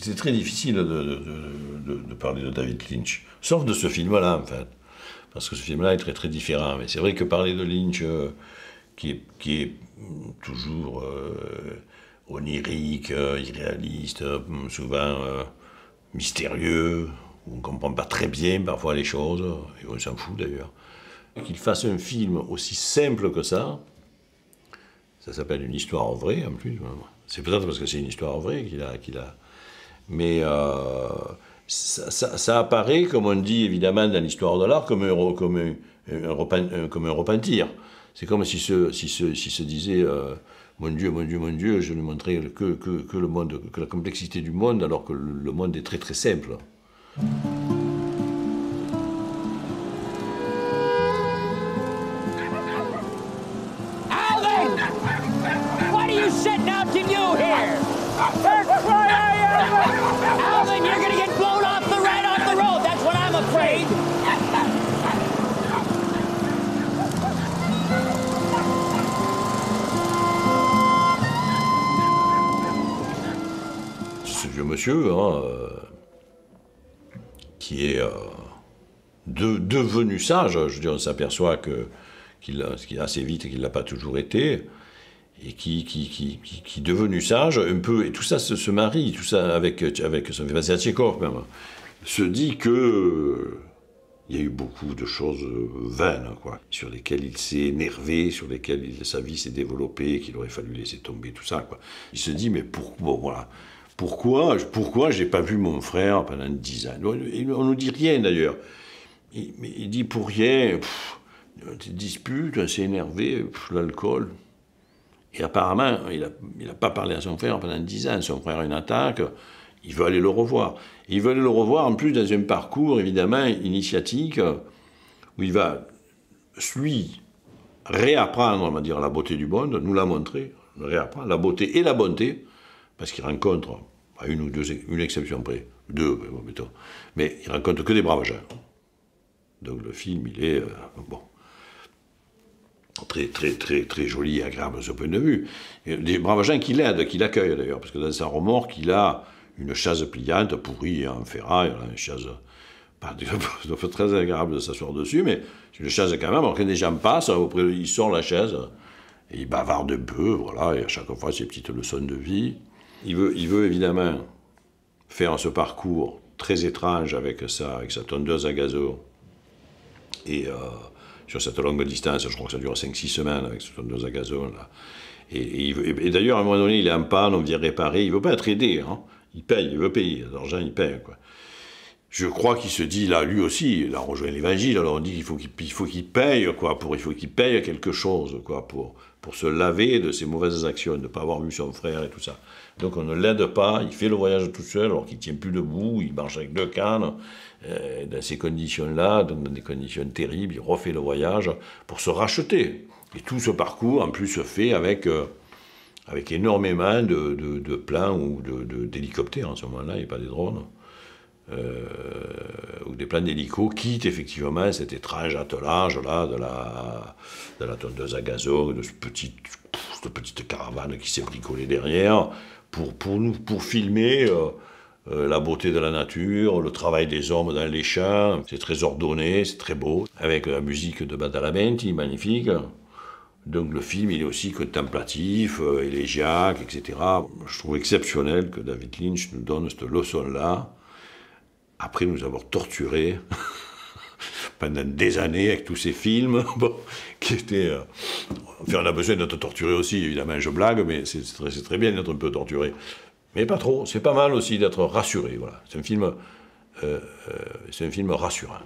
C'est très difficile de parler de David Lynch, sauf de ce film-là, en fait. Parce que ce film-là est très très différent. Mais c'est vrai que parler de Lynch, qui est toujours onirique, irréaliste, souvent mystérieux, on ne comprend pas très bien parfois les choses, et on s'en fout d'ailleurs. Qu'il fasse un film aussi simple que ça s'appelle une histoire vraie en plus. C'est peut-être parce que c'est une histoire vraie qu'il a. Mais ça apparaît, comme on dit évidemment dans l'histoire de l'art, comme un repentir. C'est comme si se disait mon Dieu, mon Dieu, mon Dieu, je ne montrerai que le monde, que la complexité du monde, alors que le monde est très très simple. Alvin! What are you setting out to do here? That's what I am! Alvin, you're gonna get blown right off the road, that's what I'm afraid! Ce vieux monsieur, hein, qui est devenu sage, je veux dire, on s'aperçoit qu'il est assez vite et qu'il ne l'a pas toujours été, et qui est devenu sage un peu, et tout ça se marie, tout ça avec son film Tchekhov même, se dit que il y a eu beaucoup de choses vaines, quoi, sur lesquelles il s'est énervé, sur lesquelles sa vie s'est développée, qu'il aurait fallu laisser tomber, tout ça, quoi. Il se dit, mais pourquoi j'ai pas vu mon frère pendant 10 ans? On ne nous dit rien d'ailleurs. Il dit pour rien, des disputes, on s'est énervé, l'alcool. Et apparemment, il n'a pas parlé à son frère pendant 10 ans. Son frère a une attaque, il veut aller le revoir. Et il veut aller le revoir en plus dans un parcours évidemment initiatique où il va, lui, réapprendre, on va dire, la beauté du monde, nous la montrer, réapprendre la beauté et la bonté, parce qu'il rencontre, à une exception près, deux, mettons, mais il rencontre que des braves gens. Donc le film, il est, bon, très, très, très, très joli et agréable de ce point de vue. Et des braves gens qui l'aident, qui l'accueillent d'ailleurs, parce que dans sa remorque, il a une chaise pliante pourrie en ferraille, une chaise pas très agréable de s'asseoir dessus, mais c'est une chaise quand même, alors quand des gens passent, il sort la chaise, et il bavarde un peu, voilà, et à chaque fois ses petites leçons de vie. Il veut évidemment faire ce parcours très étrange avec sa tondeuse à gazon, et sur cette longue distance, je crois que ça dure 5-6 semaines avec cette tondeuse à gazon, là. Et d'ailleurs, à un moment donné, il est en panne, on vient réparer, il ne veut pas être aidé, hein. Il paye, il veut payer, l'argent il paye, quoi. Je crois qu'il se dit, là, lui aussi, il a rejoint l'évangile, alors on dit qu'il faut qu'il paye, quoi, il faut qu'il paye quelque chose, quoi, pour se laver de ses mauvaises actions, de ne pas avoir vu son frère et tout ça. Donc on ne l'aide pas, il fait le voyage tout seul, alors qu'il ne tient plus debout, il marche avec 2 cannes, dans ces conditions-là, dans des conditions terribles, il refait le voyage pour se racheter. Et tout ce parcours, en plus, se fait avec énormément de plans ou d'hélicoptères, en ce moment-là, et pas des drones. Ou des plans d'hélico quittent effectivement cet étrange attelage-là de la tondeuse à gazon, de cette petite caravane qui s'est bricolée derrière, pour filmer la beauté de la nature, le travail des hommes dans les champs. C'est très ordonné, c'est très beau, avec la musique de Badalamenti, magnifique. Donc le film, il est aussi contemplatif, élégiaque, etc. Je trouve exceptionnel que David Lynch nous donne cette leçon-là, après nous avoir torturés pendant des années avec tous ces films, bon, qui étaient... Enfin, on a besoin d'être torturé aussi, évidemment, je blague, mais c'est très bien d'être un peu torturé. Mais pas trop, c'est pas mal aussi d'être rassuré, voilà. C'est un film rassurant.